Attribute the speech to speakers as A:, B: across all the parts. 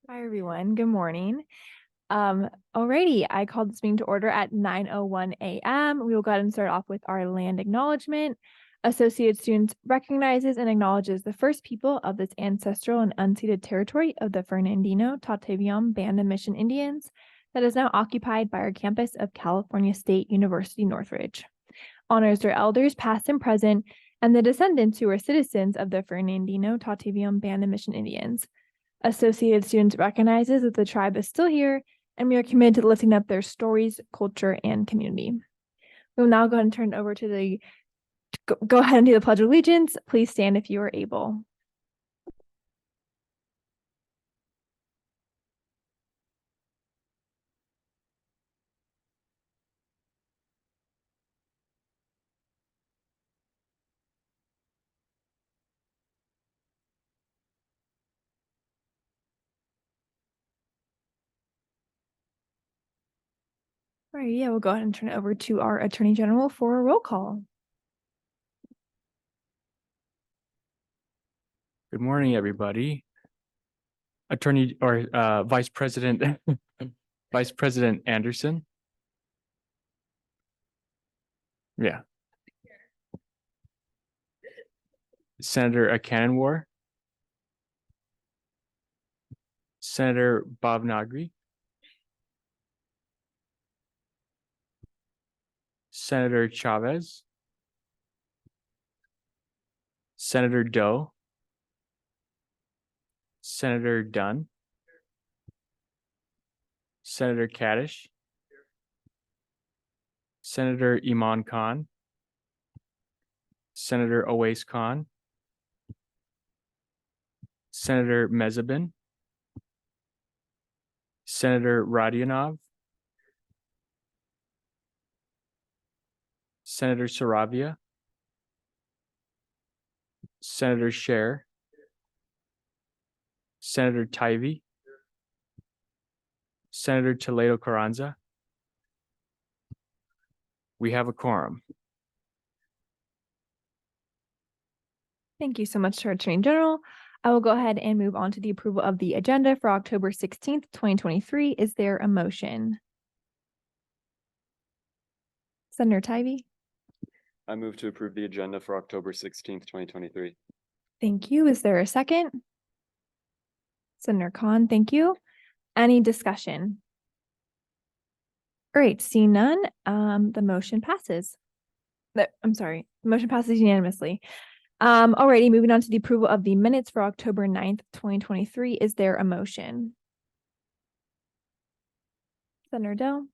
A: Hi, everyone. Good morning. Alrighty, I called this meeting to order at 9:01 a.m. We will go ahead and start off with our land acknowledgement. Associated Students recognizes and acknowledges the first people of this ancestral and unceded territory of the Fernandino Tateviem Band of Mission Indians that is now occupied by our campus of California State University, Northridge. Honors their elders, past and present, and the descendants who are citizens of the Fernandino Tateviem Band of Mission Indians. Associated Students recognizes that the tribe is still here, and we are committed to lifting up their stories, culture, and community. We will now go ahead and turn it over to go ahead and do the Pledge of Allegiance. Please stand if you are able. All right, we'll go ahead and turn it over to our Attorney General for a roll call.
B: Good morning, everybody. Vice President, Vice President Anderson. Yeah. Senator Akananwar. Senator Bhavnagri. Senator Chavez. Senator Doe. Senator Dunn. Senator Kaddish. Senator Iman Khan. Senator Awais Khan. Senator Mezabin. Senator Radionov. Senator Saravia. Senator Scher. Senator Tybee. Senator Toledo Carranza. We have a quorum.
A: Thank you so much to our Attorney General. I will go ahead and move on to the approval of the agenda for October 16th, 2023. Is there a motion? Senator Tybee.
C: I move to approve the agenda for October 16th, 2023.
A: Thank you. Is there a second? Senator Khan, thank you. Any discussion? All right, seeing none, the motion passes. The motion passes unanimously. Alrighty, moving on to the approval of the minutes for October 9th, 2023. Is there a motion? Senator Doe.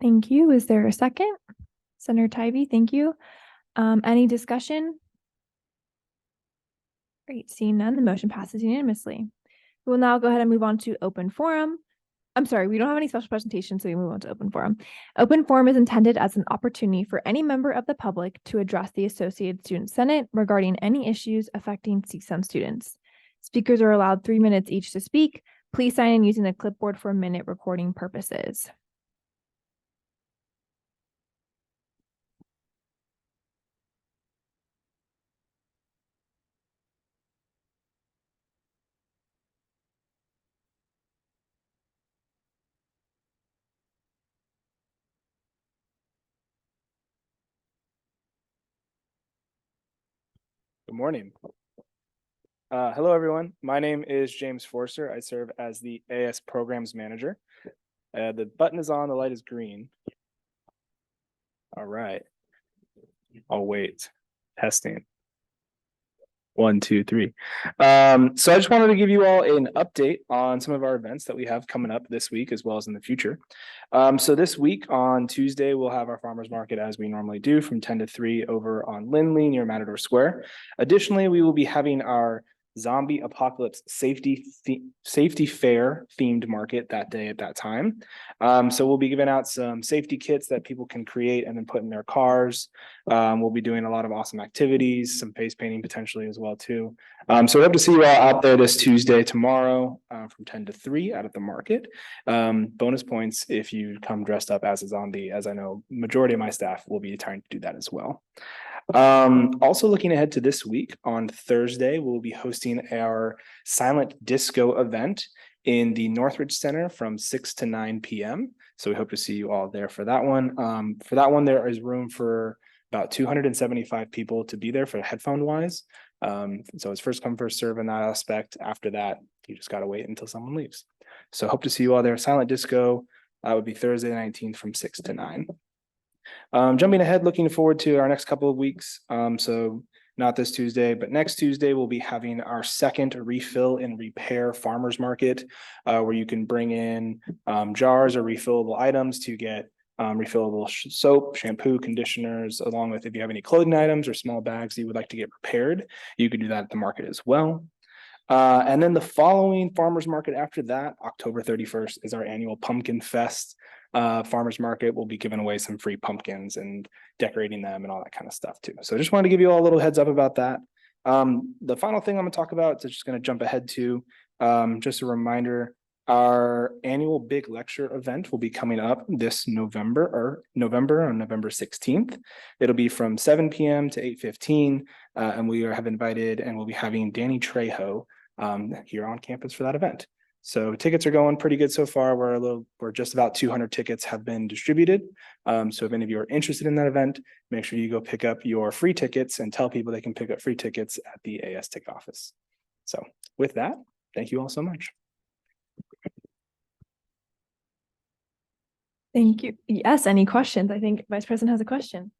A: Thank you. Is there a second? Senator Tybee, thank you. Any discussion? Great, seeing none, the motion passes unanimously. We will now go ahead and move on to open forum. I'm sorry, we don't have any special presentations, so we move on to open forum. Open forum is intended as an opportunity for any member of the public to address the Associated Student Senate regarding any issues affecting CSUN students. Speakers are allowed 3 minutes each to speak. Please sign in using the clipboard for minute recording purposes.
D: Good morning. Hello, everyone. My name is James Forster. I serve as the AS Programs Manager. The button is on, the light is green. All right. I'll wait. Testing. 1, 2, 3. So I just wanted to give you all an update on some of our events that we have coming up this week as well as in the future. So this week on Tuesday, we'll have our farmers market as we normally do from 10 to 3 over on Lindley near Matador Square. Additionally, we will be having our zombie apocalypse safety fair themed market that day at that time. So we'll be giving out some safety kits that people can create and then put in their cars. We'll be doing a lot of awesome activities, some face painting potentially as well too. So we hope to see you all out there this Tuesday, tomorrow, from 10 to 3 out at the market. Bonus points if you come dressed up as a zombie, as I know majority of my staff will be trying to do that as well. Also looking ahead to this week, on Thursday, we'll be hosting our silent disco event in the Northridge Center from 6 to 9 p.m. So we hope to see you all there for that one. For that one, there is room for about 275 people to be there for headphone wise. So it's first come, first serve in that aspect. After that, you just got to wait until someone leaves. So hope to see you all there. Silent disco would be Thursday 19th from 6 to 9. Jumping ahead, looking forward to our next couple of weeks. So not this Tuesday, but next Tuesday, we'll be having our second refill and repair farmers market, where you can bring in jars or refillable items to get refillable soap, shampoo, conditioners, along with if you have any clothing items or small bags that you would like to get repaired, you can do that at the market as well. And then the following farmers market after that, October 31st, is our annual Pumpkin Fest. Farmers market will be giving away some free pumpkins and decorating them and all that kind of stuff too. So just wanted to give you all a little heads up about that. The final thing I'm going to talk about, is just going to jump ahead to, just a reminder, our annual big lecture event will be coming up this November on November 16th. It'll be from 7 p.m. to 8:15, and we have invited and we'll be having Danny Trejo here on campus for that event. So tickets are going pretty good so far. We're just about 200 tickets have been distributed. So if any of you are interested in that event, make sure you go pick up your free tickets and tell people they can pick up free tickets at the AS ticket office. So with that, thank you all so much.
A: Thank you. Yes, any questions? I think Vice President has a question.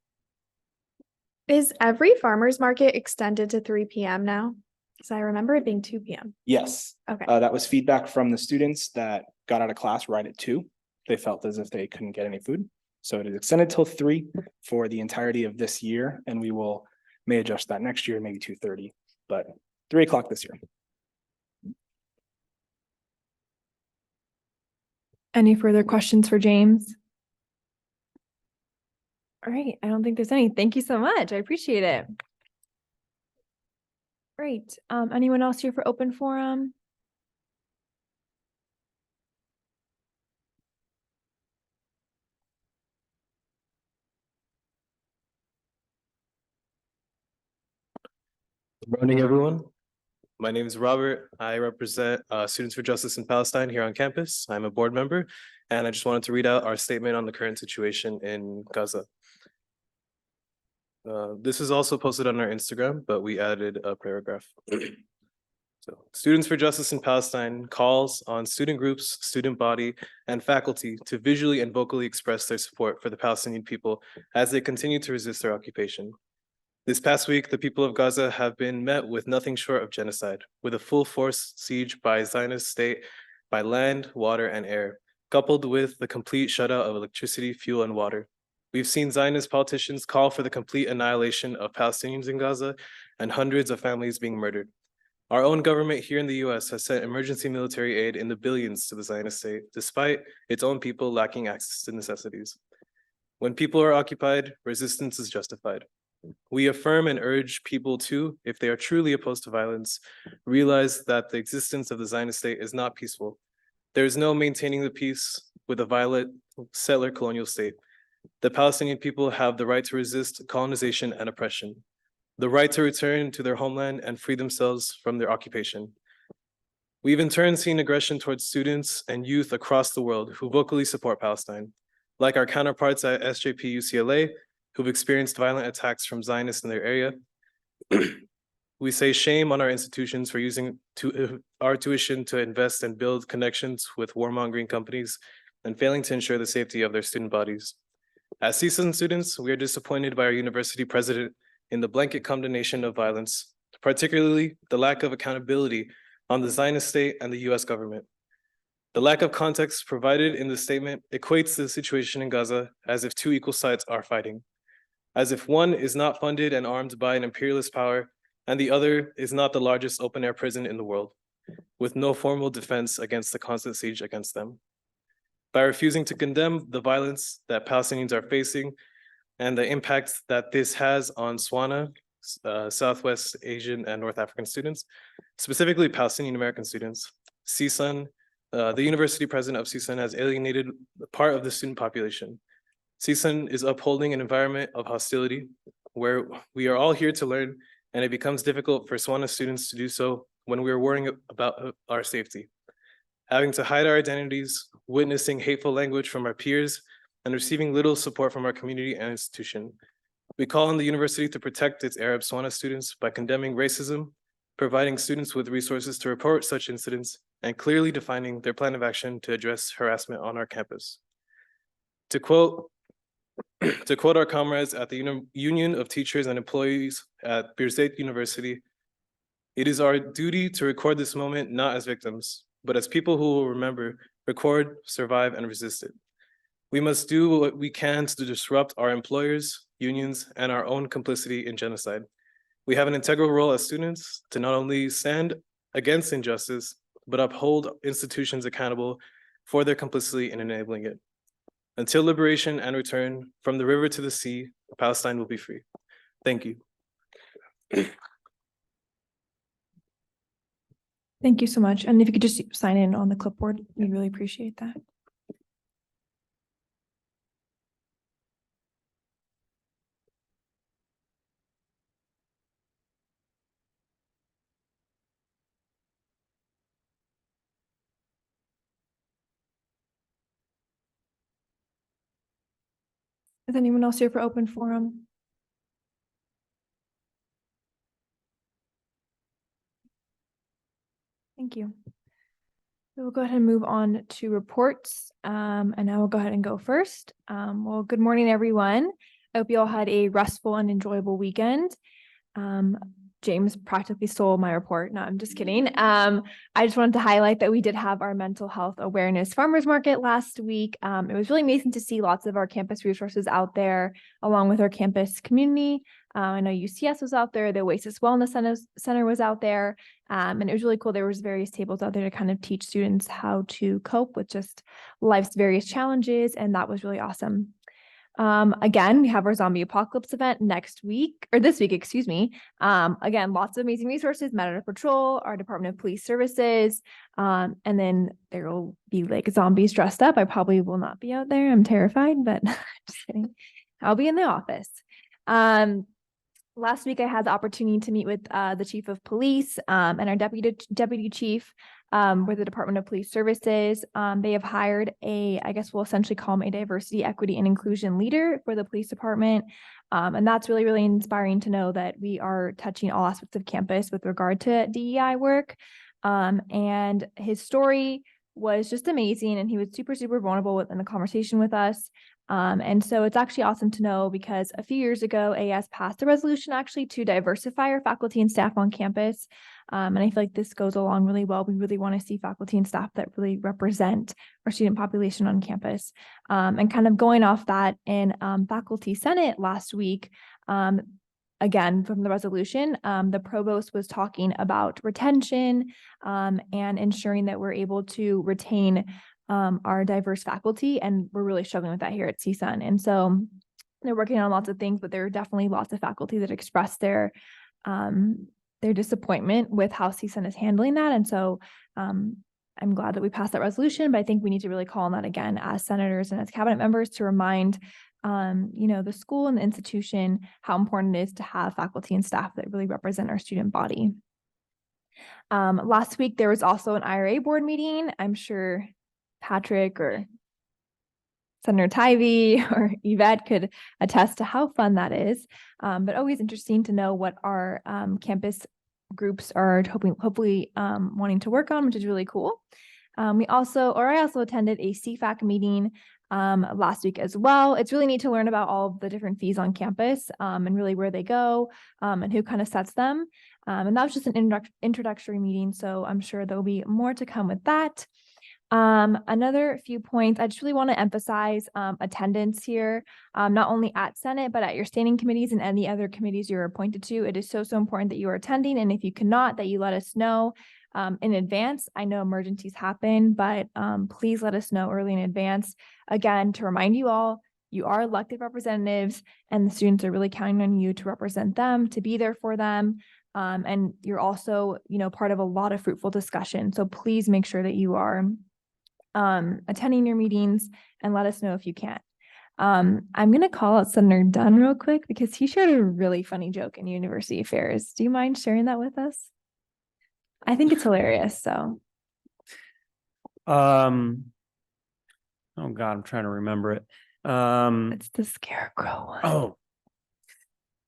E: Is every farmer's market extended to 3 p.m. now? Because I remember it being 2 p.m.
D: Yes.
E: Okay.
D: That was feedback from the students that got out of class right at 2. They felt as if they couldn't get any food. So it is extended till 3 for the entirety of this year. And we may adjust that next year, maybe 2:30, but 3 o'clock this year.
A: Any further questions for James? All right, I don't think there's any. Thank you so much. I appreciate it. Great. Anyone else here for open forum?
F: Good morning, everyone. My name is Robert. I represent Students for Justice in Palestine here on campus. I'm a board member, and I just wanted to read out our statement on the current situation in Gaza. This is also posted on our Instagram, but we added a paragraph. So, Students for Justice in Palestine calls on student groups, student body, and faculty to visually and vocally express their support for the Palestinian people as they continue to resist their occupation. This past week, the people of Gaza have been met with nothing short of genocide, with a full force siege by Zionist state by land, water, and air, coupled with the complete shutout of electricity, fuel, and water. We've seen Zionist politicians call for the complete annihilation of Palestinians in Gaza and hundreds of families being murdered. Our own government here in the US has sent emergency military aid in the billions to the Zionist state, despite its own people lacking access to necessities. When people are occupied, resistance is justified. We affirm and urge people to, if they are truly opposed to violence, realize that the existence of the Zionist state is not peaceful. There is no maintaining the peace with a violent settler colonial state. The Palestinian people have the right to resist colonization and oppression, the right to return to their homeland and free themselves from their occupation. We've in turn seen aggression towards students and youth across the world who vocally support Palestine, like our counterparts at SJP UCLA, who've experienced violent attacks from Zionists in their area. We say shame on our institutions for using our tuition to invest and build connections with warmongering companies and failing to ensure the safety of their student bodies. As CSUN students, we are disappointed by our university president in the blanket condemnation of violence, particularly the lack of accountability on the Zionist state and the US government. The lack of context provided in the statement equates the situation in Gaza as if 2 equal sides are fighting, as if one is not funded and armed by an imperialist power and the other is not the largest open-air prison in the world, with no formal defense against the constant siege against them. By refusing to condemn the violence that Palestinians are facing and the impact that this has on SWANA, Southwest Asian and North African students, specifically Palestinian American students, CSUN, the university president of CSUN has alienated part of the student population. CSUN is upholding an environment of hostility where we are all here to learn, and it becomes difficult for SWANA students to do so when we are worrying about our safety. Having to hide our identities, witnessing hateful language from our peers, and receiving little support from our community and institution. We call on the university to protect its Arab SWANA students by condemning racism, providing students with resources to report such incidents, and clearly defining their plan of action to address harassment on our campus. To quote our comrades at the Union of Teachers and Employees at Birzeit University, "It is our duty to record this moment not as victims, but as people who will remember, record, survive, and resist it. We must do what we can to disrupt our employers, unions, and our own complicity in genocide. We have an integral role as students to not only stand against injustice, but uphold institutions accountable for their complicity in enabling it. Until liberation and return from the river to the sea, Palestine will be free." Thank you.
A: Thank you so much. And if you could just sign in on the clipboard, we really appreciate that. Is anyone else here for open forum? Thank you. We'll go ahead and move on to reports. And I will go ahead and go first. Well, good morning, everyone. I hope you all had a restful and enjoyable weekend. James practically stole my report. No, I'm just kidding. I just wanted to highlight that we did have our mental health awareness farmers market last week. It was really amazing to see lots of our campus resources out there, along with our campus community. I know UCS was out there, the Oasis Wellness Center was out there, and it was really cool. There was various tables out there to kind of teach students how to cope with just life's various challenges, and that was really awesome. Again, we have our zombie apocalypse event next week, or this week, excuse me. Again, lots of amazing resources, Matador Patrol, our Department of Police Services, and then there will be like zombies dressed up. I probably will not be out there. I'm terrified, but just kidding. I'll be in the office. Last week, I had the opportunity to meet with the chief of police and our deputy chief with the Department of Police Services. They have hired I guess we'll essentially call him a diversity, equity, and inclusion leader for the police department. And that's really, really inspiring to know that we are touching all aspects of campus with regard to DEI work. And his story was just amazing. And he was super, super vulnerable in the conversation with us. And so it's actually awesome to know because a few years ago, AS passed a resolution actually to diversify our faculty and staff on campus. And I feel like this goes along really well. We really want to see faculty and staff that really represent our student population on campus. And kind of going off that in Faculty Senate last week, again, from the resolution, the provost was talking about retention and ensuring that we're able to retain our diverse faculty, and we're really struggling with that here at CSUN. And so they're working on lots of things, but there are definitely lots of faculty that express their disappointment with how CSUN is handling that. And so I'm glad that we passed that resolution, but I think we need to really call on that again as senators and as cabinet members to remind the school and the institution how important it is to have faculty and staff that really represent our student body. Last week, there was also an IRA board meeting. I'm sure Patrick or Senator Tivey or Yvette could attest to how fun that is, but always interesting to know what our campus groups are hopefully wanting to work on, which is really cool. I also attended a CFAC meeting last week as well. It's really neat to learn about all of the different fees on campus and really where they go and who kind of sets them. And that was just an introductory meeting, so I'm sure there'll be more to come with that. Another few points, I just really want to emphasize attendance here, not only at Senate, but at your standing committees and any other committees you're appointed to. It is so, so important that you are attending. And if you cannot, that you let us know in advance. I know emergencies happen, but please let us know early in advance. Again, to remind you all, you are elected representatives and the students are really counting on you to represent them, to be there for them. And you're also, part of a lot of fruitful discussion. So please make sure that you are attending your meetings and let us know if you can't. I'm gonna call out Senator Dunn real quick because he shared a really funny joke in University Affairs. Do you mind sharing that with us? I think it's hilarious, so.
G: Oh God, I'm trying to remember it.
A: It's the scarecrow one.
G: Oh.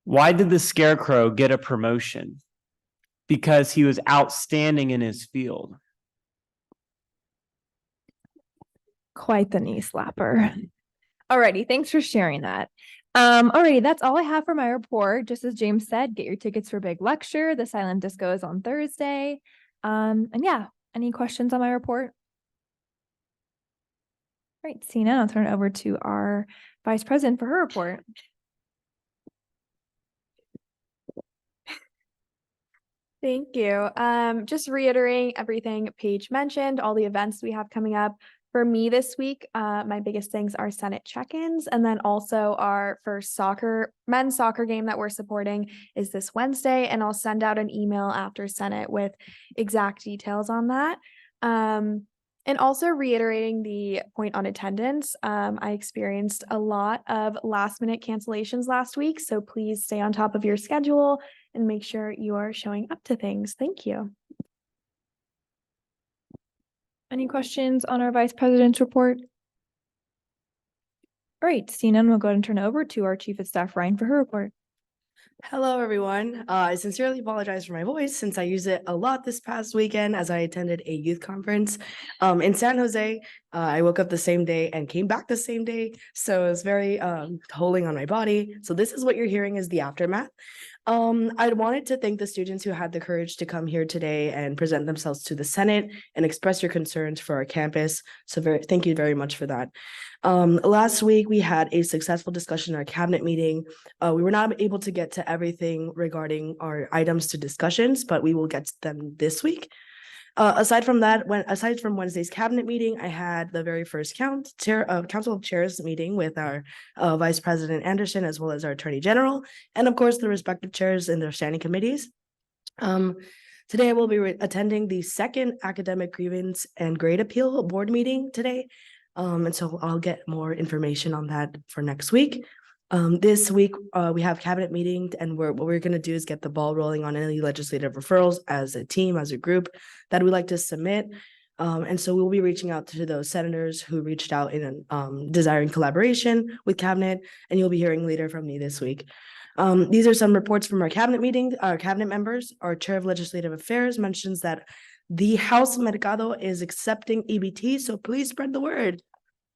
G: Why did the Scarecrow get a promotion? Because he was outstanding in his field.
A: Quite the knee slapper. Alrighty, thanks for sharing that. Alrighty, that's all I have for my report. Just as James said, get your tickets for Big Lecture. The silent disco is on Thursday. And yeah, any questions on my report? All right, Sina, I'll turn it over to our Vice President for her report.
E: Thank you. Just reiterating everything Paige mentioned, all the events we have coming up. For me this week, my biggest things are Senate check-ins, and then also our first men's soccer game that we're supporting is this Wednesday, and I'll send out an email after Senate with exact details on that. And also reiterating the point on attendance, I experienced a lot of last-minute cancellations last week, so please stay on top of your schedule and make sure you are showing up to things. Thank you.
A: Any questions on our Vice President's report? All right, seeing none, we'll go ahead and turn it over to our Chief of Staff, Ryan, for her report.
H: Hello, everyone. I sincerely apologize for my voice since I used it a lot this past weekend as I attended a youth conference in San Jose. I woke up the same day and came back the same day, so it was very tolling on my body. So this is what you're hearing is the aftermath. I wanted to thank the students who had the courage to come here today and present themselves to the Senate and express your concerns for our campus. So thank you very much for that. Last week, we had a successful discussion in our cabinet meeting. We were not able to get to everything regarding our items to discussions, but we will get to them this week. Aside from Wednesday's cabinet meeting, I had the very first Council of Chairs meeting with our Vice President Anderson, as well as our Attorney General, and of course, the respective chairs in their standing committees. Today, I will be attending the second Academic Grievance and Grade Appeal Board meeting today. And so I'll get more information on that for next week. This week, we have cabinet meeting, and what we're going to do is get the ball rolling on any legislative referrals as a team, as a group that we like to submit. And so we'll be reaching out to those senators who reached out in desiring collaboration with cabinet, and you'll be hearing later from me this week. These are some reports from our cabinet meeting. Our cabinet members, our chair of legislative affairs mentions that the House Mercado is accepting EBT, so please spread the word.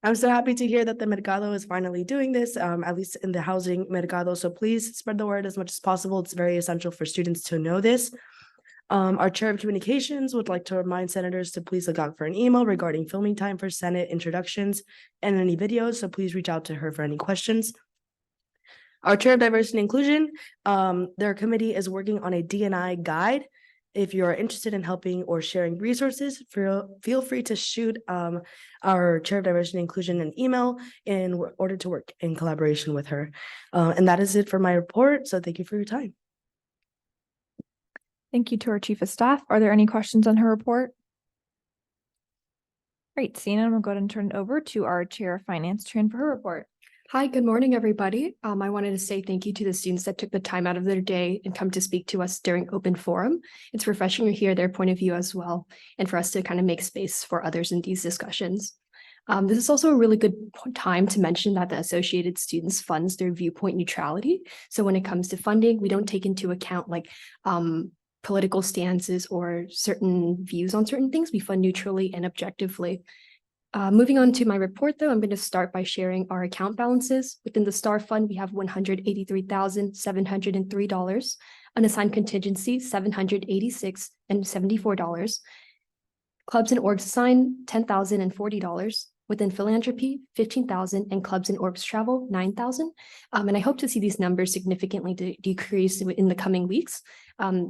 H: I'm so happy to hear that the Mercado is finally doing this, at least in the housing Mercado. So please spread the word as much as possible. It's very essential for students to know this. Our chair of communications would like to remind senators to please look out for an email regarding filming time for Senate introductions and any videos. So please reach out to her for any questions. Our chair of diversity and inclusion, their committee is working on a D&I guide. If you're interested in helping or sharing resources, feel free to shoot our chair of diversity and inclusion an email in order to work in collaboration with her. And that is it for my report. So thank you for your time.
A: Thank you to our Chief of Staff. Are there any questions on her report? Great, Sina, we'll go ahead and turn it over to our Chair of Finance, Tran, for her report.
I: Hi, good morning, everybody. I wanted to say thank you to the students that took the time out of their day and come to speak to us during open forum. It's refreshing to hear their point of view as well, and for us to kind of make space for others in these discussions. This is also a really good time to mention that the Associated Students funds their viewpoint neutrality. So when it comes to funding, we don't take into account like political stances or certain views on certain things. We fund neutrally and objectively. Moving on to my report, though, I'm going to start by sharing our account balances. Within the STAR Fund, we have $183,703. Unassigned contingency, $786.74. Clubs and orgs assigned, $10,040. Within philanthropy, $15,000, and clubs and orgs travel, $9,000. And I hope to see these numbers significantly decrease in the coming weeks.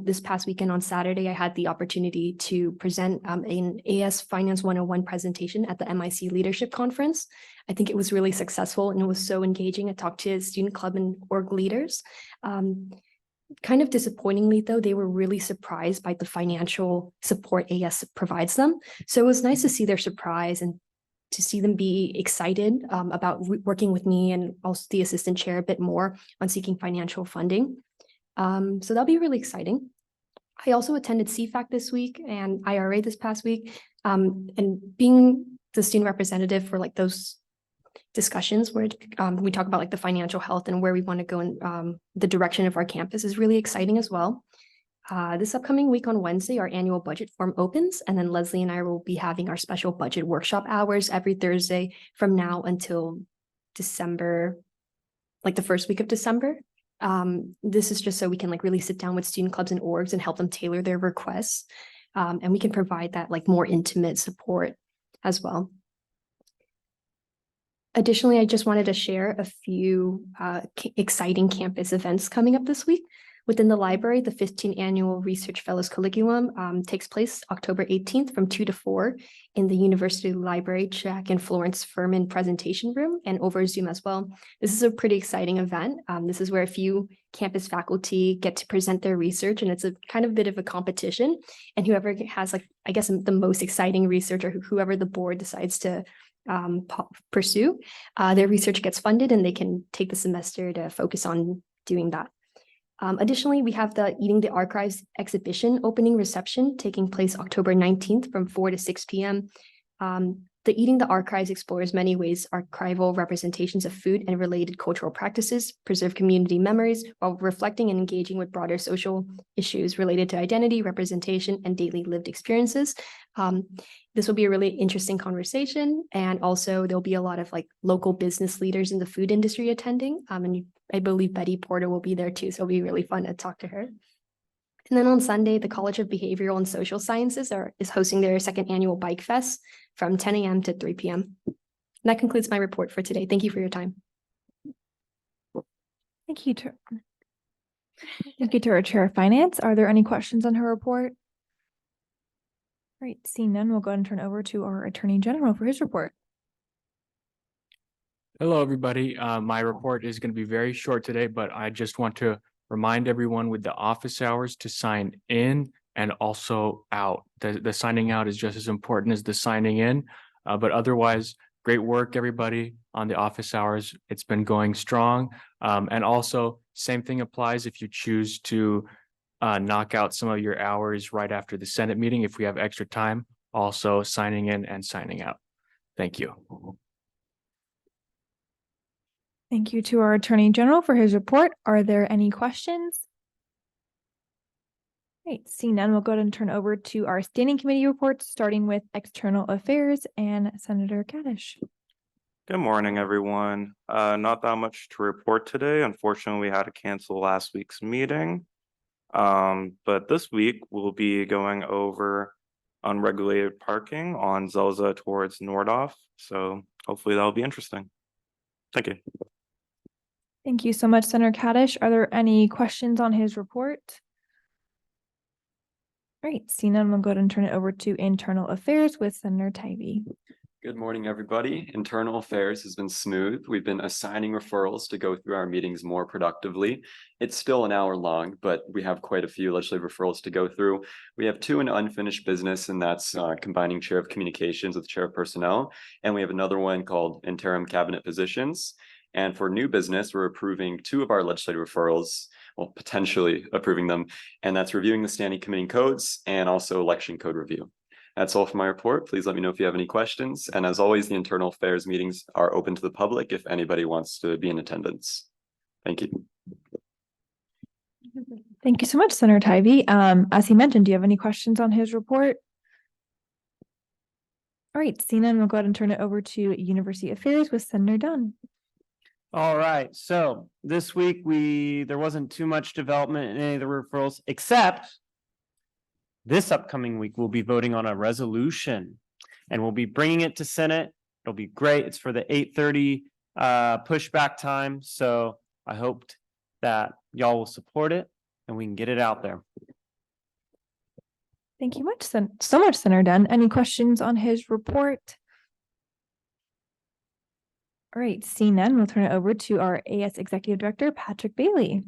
I: This past weekend on Saturday, I had the opportunity to present an AS Finance 101 presentation at the MIC Leadership Conference. I think it was really successful and it was so engaging. I talked to student club and org leaders. Kind of disappointingly, though, they were really surprised by the financial support AS provides them. So it was nice to see their surprise and to see them be excited about working with me and also the assistant chair a bit more on seeking financial funding. So that'll be really exciting. I also attended CFAC this week and IRA this past week. And being the student representative for like those discussions where we talk about like the financial health and where we want to go in the direction of our campus is really exciting as well. This upcoming week on Wednesday, our annual budget forum opens, and then Leslie and I will be having our special budget workshop hours every Thursday from now until December, like the first week of December. This is just so we can like really sit down with student clubs and orgs and help them tailor their requests. And we can provide that like more intimate support as well. Additionally, I just wanted to share a few exciting campus events coming up this week. Within the library, the 15th Annual Research Fellows Colloquium takes place October 18th from 2 to 4 in the University Library Jack and Florence Furman Presentation Room and over Zoom as well. This is a pretty exciting event. This is where a few campus faculty get to present their research, and it's a kind of bit of a competition. And whoever has like, I guess, the most exciting research, or whoever the board decides to pursue, their research gets funded and they can take the semester to focus on doing that. Additionally, we have the Eating the Archives exhibition opening reception taking place October 19th from 4 to 6 p.m. The Eating the Archives explores many ways archival representations of food and related cultural practices preserve community memories while reflecting and engaging with broader social issues related to identity, representation, and daily lived experiences. This will be a really interesting conversation, and also there'll be a lot of like local business leaders in the food industry attending. And I believe Betty Porter will be there too, so it'll be really fun to talk to her. And then on Sunday, the College of Behavioral and Social Sciences is hosting their second annual Bike Fest from 10 a.m. to 3 p.m. And that concludes my report for today. Thank you for your time.
A: Thank you to our Chair of Finance. Are there any questions on her report? All right, seeing none, we'll go ahead and turn over to our Attorney General for his report.
B: Hello, everybody. My report is going to be very short today, but I just want to remind everyone with the office hours to sign in and also out. The signing out is just as important as the signing in, but otherwise, great work, everybody, on the office hours. It's been going strong. And also, same thing applies if you choose to knock out some of your hours right after the Senate meeting. If we have extra time, also signing in and signing out. Thank you.
A: Thank you to our Attorney General for his report. Are there any questions? Great, seeing none, we'll go ahead and turn over to our standing committee reports, starting with External Affairs and Senator Kaddish.
J: Good morning, everyone. Not that much to report today. Unfortunately, we had to cancel last week's meeting. But this week we'll be going over unregulated parking on Zelza towards Nordhoff. So hopefully that'll be interesting. Thank you.
A: Thank you so much, Senator Kaddish. Are there any questions on his report? All right, seeing none, we'll go ahead and turn it over to Internal Affairs with Senator Tybee.
C: Good morning, everybody. Internal Affairs has been smooth. We've been assigning referrals to go through our meetings more productively. It's still an hour long, but we have quite a few legislative referrals to go through. We have 2 in unfinished business, and that's combining Chair of Communications with Chair of Personnel. And we have another one called Interim Cabinet Positions. And for new business, we're approving 2 of our legislative referrals, well, potentially approving them, and that's reviewing the standing committee codes and also election code review. That's all for my report. Please let me know if you have any questions. And as always, the Internal Affairs meetings are open to the public if anybody wants to be in attendance. Thank you.
A: Thank you so much, Senator Tybee. As he mentioned, do you have any questions on his report? All right, seeing none, we'll go ahead and turn it over to University Affairs with Senator Dunn.
G: All right, so this week there wasn't too much development in any of the referrals, except this upcoming week we'll be voting on a resolution and we'll be bringing it to Senate. It'll be great. It's for the 8:30 pushback time. So I hoped that y'all will support it and we can get it out there.
A: Thank you so much, Senator Dunn. Any questions on his report? All right, seeing none, we'll turn it over to our AS Executive Director, Patrick Bailey.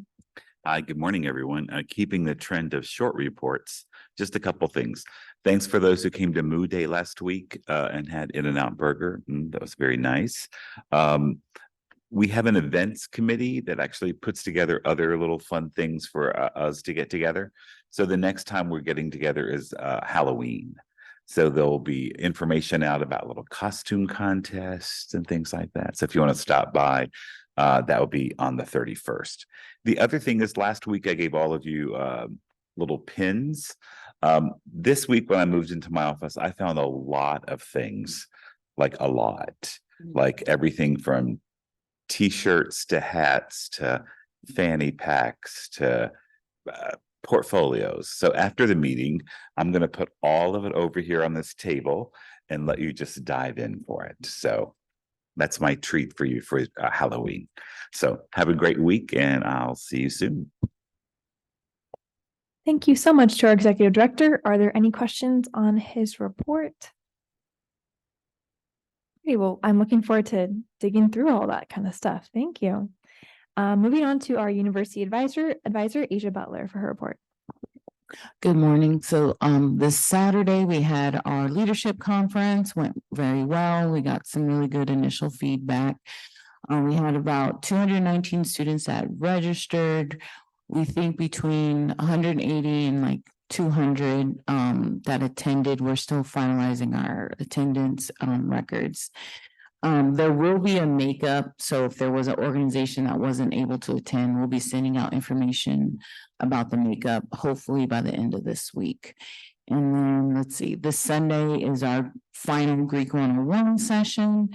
K: Hi, good morning, everyone. Keeping the trend of short reports, just a couple things. Thanks for those who came to Moo Day last week and had In-N-Out Burger. That was very nice. We have an events committee that actually puts together other little fun things for us to get together. So the next time we're getting together is Halloween. So there'll be information out about little costume contests and things like that. So if you want to stop by, that will be on the 31st. The other thing is last week I gave all of you little pins. This week when I moved into my office, I found a lot of things, like a lot, like everything from T-shirts to hats to fanny packs to portfolios. So after the meeting, I'm going to put all of it over here on this table and let you just dive in for it. So that's my treat for you for Halloween. So have a great week and I'll see you soon.
A: Thank you so much to our executive director. Are there any questions on his report? Okay, well, I'm looking forward to digging through all that kind of stuff. Thank you. Moving on to our university advisor, Asia Butler, for her report.
L: Good morning. So this Saturday we had our leadership conference, went very well. We got some really good initial feedback. We had about 219 students that registered. We think between 180 and like 200 that attended. We're still finalizing our attendance records. There will be a makeup. So if there was an organization that wasn't able to attend, we'll be sending out information about the makeup, hopefully by the end of this week. And then let's see, this Sunday is our final Greek 101 session.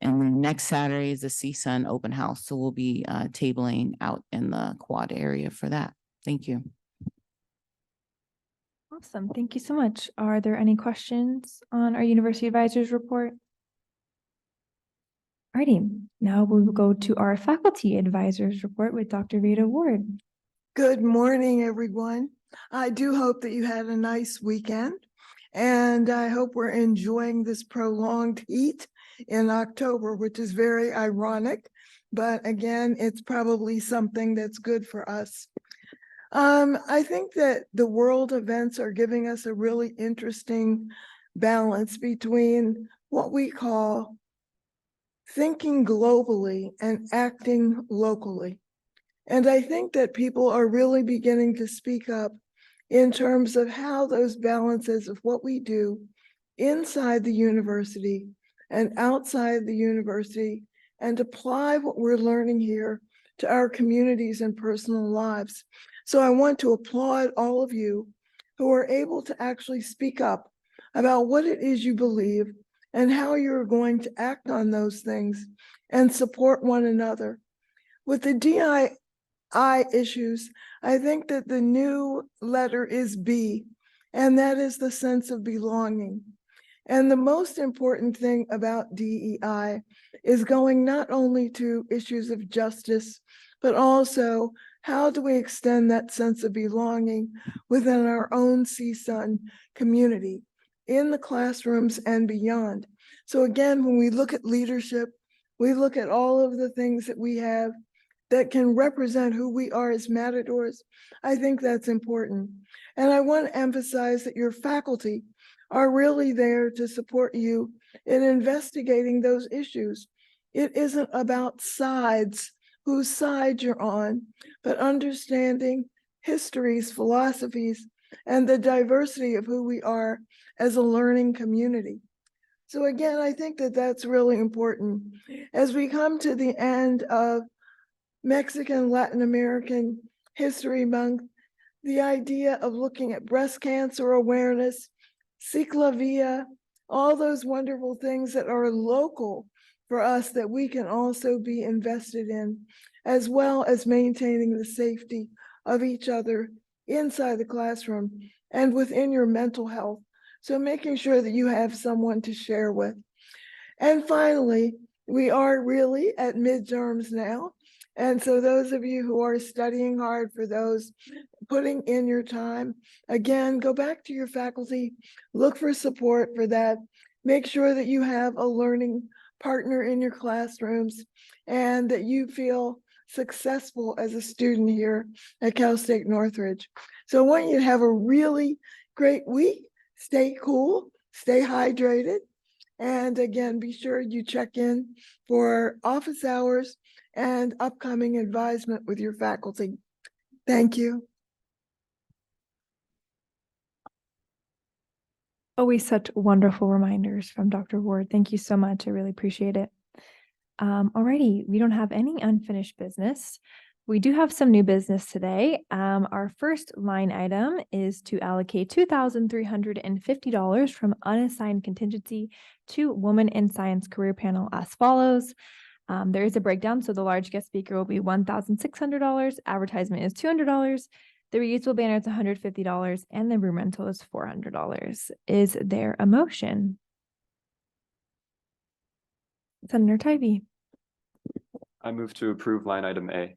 L: And then next Saturday is the CSUN open house. So we'll be tabling out in the quad area for that. Thank you.
A: Awesome. Thank you so much. Are there any questions on our university advisors report? Alrighty, now we will go to our faculty advisors report with Dr. Veda Ward.
M: Good morning, everyone. I do hope that you had a nice weekend, and I hope we're enjoying this prolonged heat in October, which is very ironic, but again, it's probably something that's good for us. I think that the world events are giving us a really interesting balance between what we call thinking globally and acting locally. And I think that people are really beginning to speak up in terms of how those balances of what we do inside the university and outside the university and apply what we're learning here to our communities and personal lives. So I want to applaud all of you who are able to actually speak up about what it is you believe and how you're going to act on those things and support one another. With the DEI issues, I think that the new letter is B, and that is the sense of belonging. And the most important thing about DEI is going not only to issues of justice, but also how do we extend that sense of belonging within our own CSUN community, in the classrooms and beyond. So again, when we look at leadership, we look at all of the things that we have that can represent who we are as Matadors. I think that's important. And I want to emphasize that your faculty are really there to support you in investigating those issues. It isn't about sides, whose side you're on, but understanding histories, philosophies, and the diversity of who we are as a learning community. So again, I think that that's really important. As we come to the end of Mexican Latin American History Month, the idea of looking at breast cancer awareness, Ciclavia, all those wonderful things that are local for us that we can also be invested in, as well as maintaining the safety of each other inside the classroom and within your mental health. So making sure that you have someone to share with. And finally, we are really at midterms now. And so those of you who are studying hard, for those putting in your time, again, go back to your faculty, look for support for that. Make sure that you have a learning partner in your classrooms and that you feel successful as a student here at Cal State Northridge. So I want you to have a really great week. stay cool, stay hydrated. And again, be sure you check in for office hours and upcoming advisement with your faculty. Thank you.
A: Always such wonderful reminders from Dr. Ward. Thank you so much. I really appreciate it. Alrighty, we don't have any unfinished business. We do have some new business today. Our first line item is to allocate $2,350 from unassigned contingency to Women in Science Career Panel as follows. There is a breakdown, so the large guest speaker will be $1,600, advertisement is $200, the reusable banner is $150, and the room rental is $400. Is there a motion? Senator Tybee.
C: I move to approve line item A.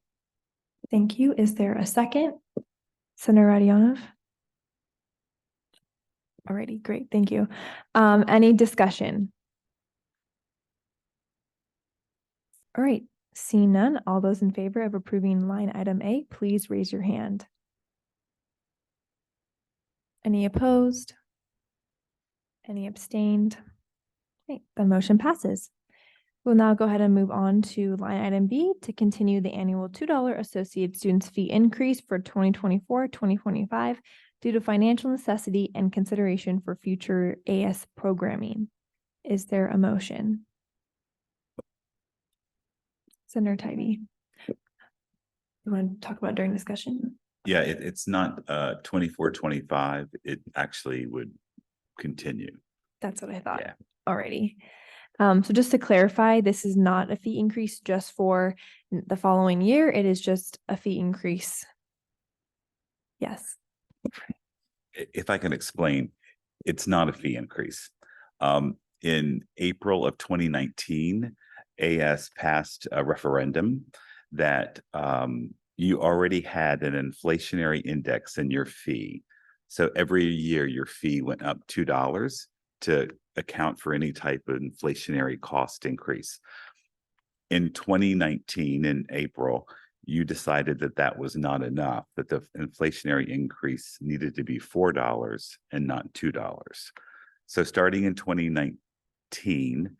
A: Thank you. Is there a second? Senator Radionov? Alrighty, great. Thank you. Any discussion? All right, seeing none, all those in favor of approving line item A, please raise your hand. Any opposed? Any abstained? Okay, the motion passes. We'll now go ahead and move on to line item B to continue the annual $2 associate students fee increase for 2024-2025 due to financial necessity and consideration for future AS programming. Is there a motion? Senator Tybee. You want to talk about during discussion?
K: Yeah, it's not 24-25. It actually would continue.
A: That's what I thought.
K: Yeah.
A: Alrighty. So just to clarify, this is not a fee increase just for the following year. It is just a fee increase. Yes.
K: If I can explain, it's not a fee increase. In April of 2019, AS passed a referendum that you already had an inflationary index in your fee. So every year your fee went up $2 to account for any type of inflationary cost increase. In 2019, in April, you decided that that was not enough, that the inflationary increase needed to be $4 and not $2. So starting in 2019,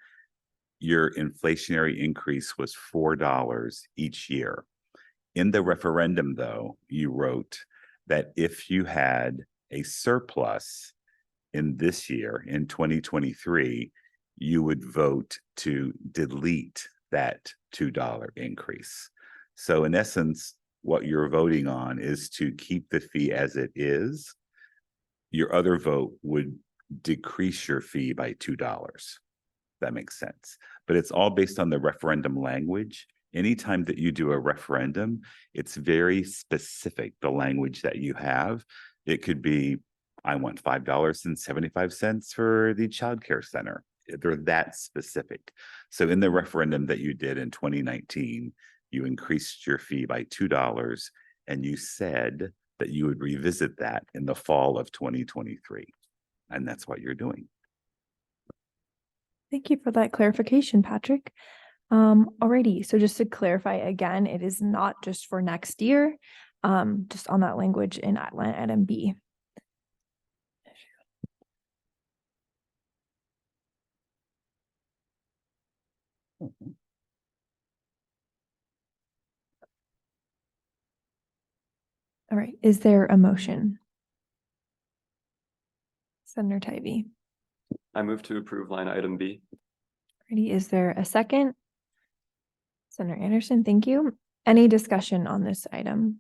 K: your inflationary increase was $4 each year. In the referendum, though, you wrote that if you had a surplus in this year, in 2023, you would vote to delete that $2 increase. So in essence, what you're voting on is to keep the fee as it is. Your other vote would decrease your fee by $2. That makes sense. But it's all based on the referendum language. Anytime that you do a referendum, it's very specific, the language that you have. It could be, I want $5.75 for the childcare center. They're that specific. So in the referendum that you did in 2019, you increased your fee by $2, and you said that you would revisit that in the fall of 2023. And that's what you're doing.
A: Thank you for that clarification, Patrick. Alrighty, so just to clarify again, it is not just for next year, just on that language in line item B. All right, is there a motion? Senator Tybee.
C: I move to approve line item B.
A: Alrighty, is there a second? Senator Anderson, thank you. Any discussion on this item?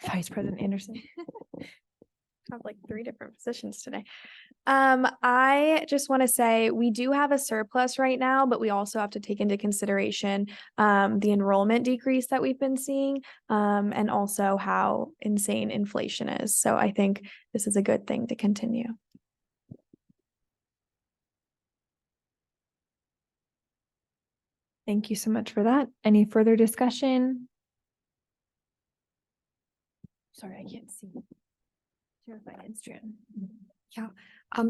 A: Vice President Anderson.
E: Have like 3 different positions today. I just want to say we do have a surplus right now, but we also have to take into consideration the enrollment decrease that we've been seeing, and also how insane inflation is. So I think this is a good thing to continue.
A: Thank you so much for that. Any further discussion? Sorry, I can't see. Chair Finance Tran.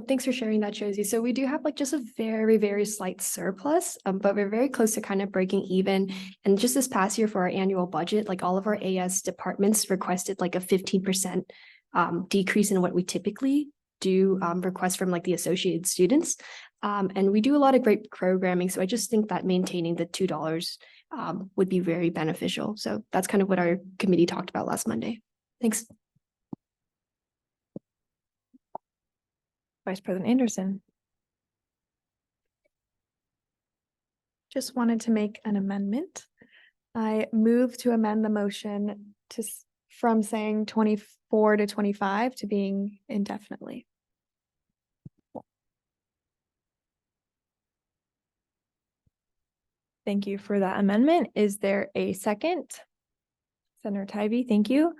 I: Thanks for sharing that, Josie. So we do have like just a very, very slight surplus, but we're very close to kind of breaking even. And just this past year for our annual budget, like all of our AS departments requested like a 15% decrease in what we typically do request from like the associated students. And we do a lot of great programming. So I just think that maintaining the $2 would be very beneficial. So that's kind of what our committee talked about last Monday. Thanks.
A: Vice President Anderson.
E: Just wanted to make an amendment. I move to amend the motion to from saying 24 to 25 to being indefinitely.
A: Thank you for that amendment. Is there a second? Senator Tybee, thank you.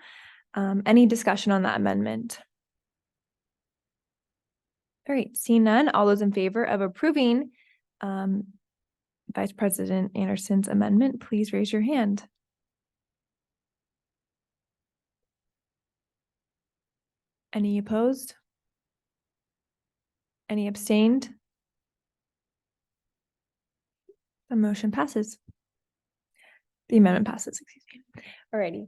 A: Any discussion on that amendment? All right, seeing none, all those in favor of approving Vice President Anderson's amendment, please raise your hand. Any opposed? Any abstained? The motion passes. The amendment passes, excuse me. All righty.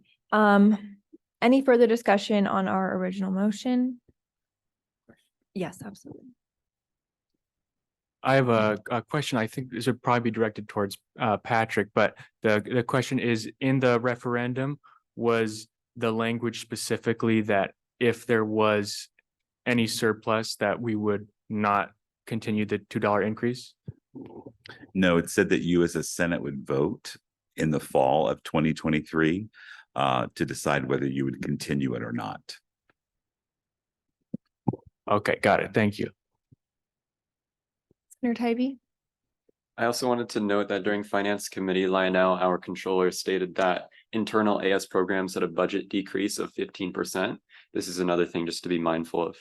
A: Any further discussion on our original motion? Yes, absolutely.
B: I have a question. I think this would probably be directed towards Patrick, but the question is, in the referendum, was the language specifically that if there was any surplus that we would not continue the $2 increase?
K: No, it said that you as a Senate would vote in the fall of 2023 to decide whether you would continue it or not.
B: Okay, got it. Thank you.
A: Senator Tybee?
C: I also wanted to note that during Finance Committee, Lionel, our controller, stated that internal AS programs had a budget decrease of 15%. This is another thing just to be mindful of.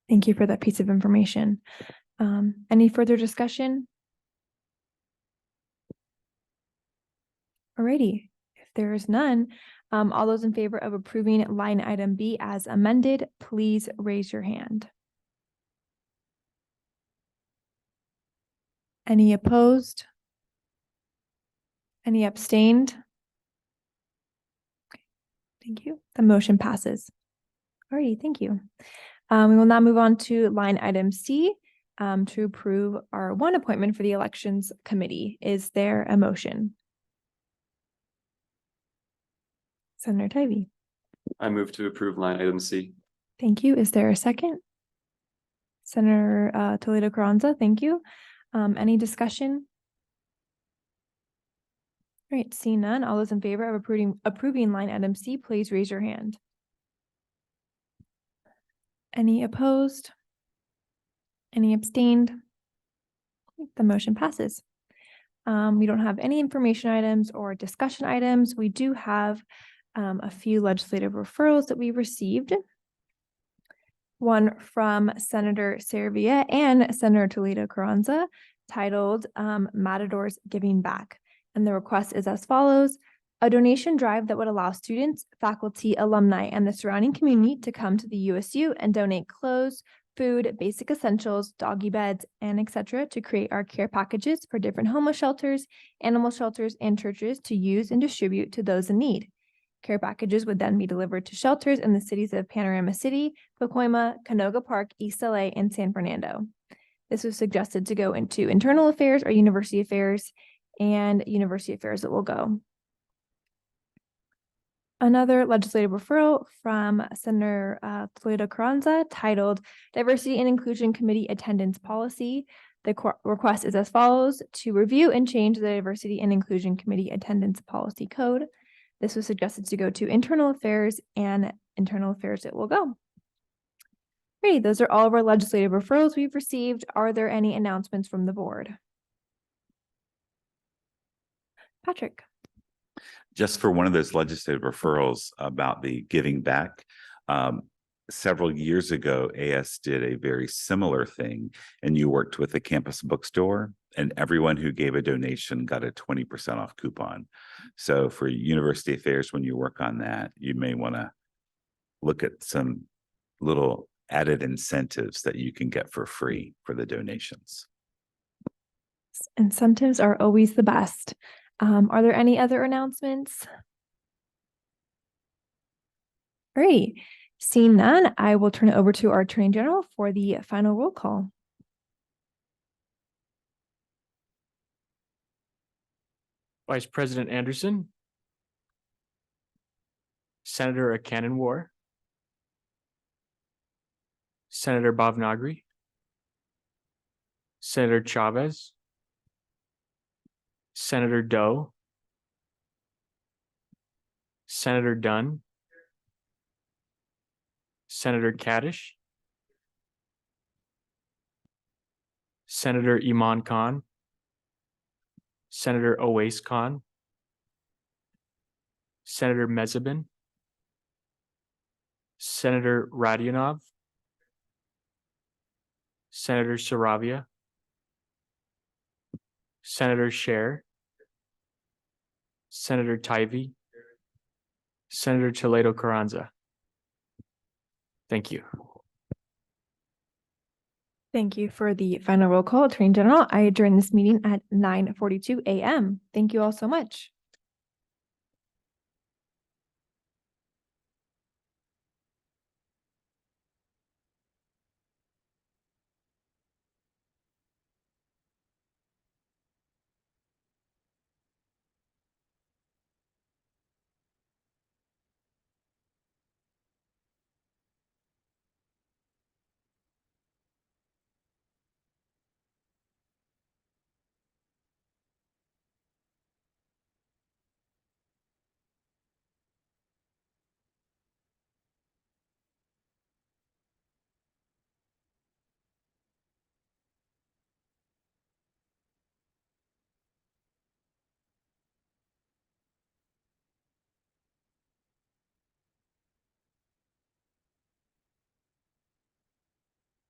A: Thank you for that piece of information. Any further discussion? Alrighty, if there is none, all those in favor of approving line item B as amended, please raise your hand. Any opposed? Any abstained? Okay, thank you. The motion passes. Alrighty, thank you. We will now move on to line item C to approve our one appointment for the Elections Committee. Is there a motion? Senator Tybee.
C: I move to approve line item C.
A: Thank you. Is there a second? Senator Toledo Carranza, thank you. Any discussion? All right, seeing none, all those in favor of approving line item C, please raise your hand. Any opposed? Any abstained? The motion passes. We don't have any information items or discussion items. We do have a few legislative referrals that we received. One from Senator Saravia and Senator Toledo Carranza titled Matadors Giving Back. And the request is as follows: a donation drive that would allow students, faculty, alumni, and the surrounding community to come to the USU and donate clothes, food, basic essentials, doggy beds, and etc. to create our care packages for different homeless shelters, animal shelters, and churches to use and distribute to those in need. Care packages would then be delivered to shelters in the cities of Panorama City, Pacoima, Canoga Park, East LA, and San Fernando. This was suggested to go into internal affairs or university affairs, and university affairs it will go. Another legislative referral from Senator Toledo Carranza titled Diversity and Inclusion Committee Attendance Policy. The request is as follows: to review and change the Diversity and Inclusion Committee Attendance Policy Code. This was suggested to go to internal affairs, and internal affairs it will go. Great, those are all of our legislative referrals we've received. Are there any announcements from the board? Patrick.
K: Just for one of those legislative referrals about the giving back, several years ago, AS did a very similar thing, and you worked with the campus bookstore, and everyone who gave a donation got a 20% off coupon. So for university affairs, when you work on that, you may want to look at some little added incentives that you can get for free for the donations.
A: Incentives are always the best. Are there any other announcements? Great. Seeing none, I will turn it over to our Attorney General for the final roll call.
B: Vice President Anderson. Senator Cannon-War. Senator Bhavnagri. Senator Chavez. Senator Doe. Senator Dunn. Senator Kaddish. Senator Iman Khan. Senator Owais Khan. Senator Mezabin. Senator Radionov. Senator Saravia. Senator Scher. Senator Tybee. Senator Toledo Carranza. Thank you.
A: Thank you for the final roll call, Attorney General. I adjourn this meeting at 9:42 a.m. Thank you all so much.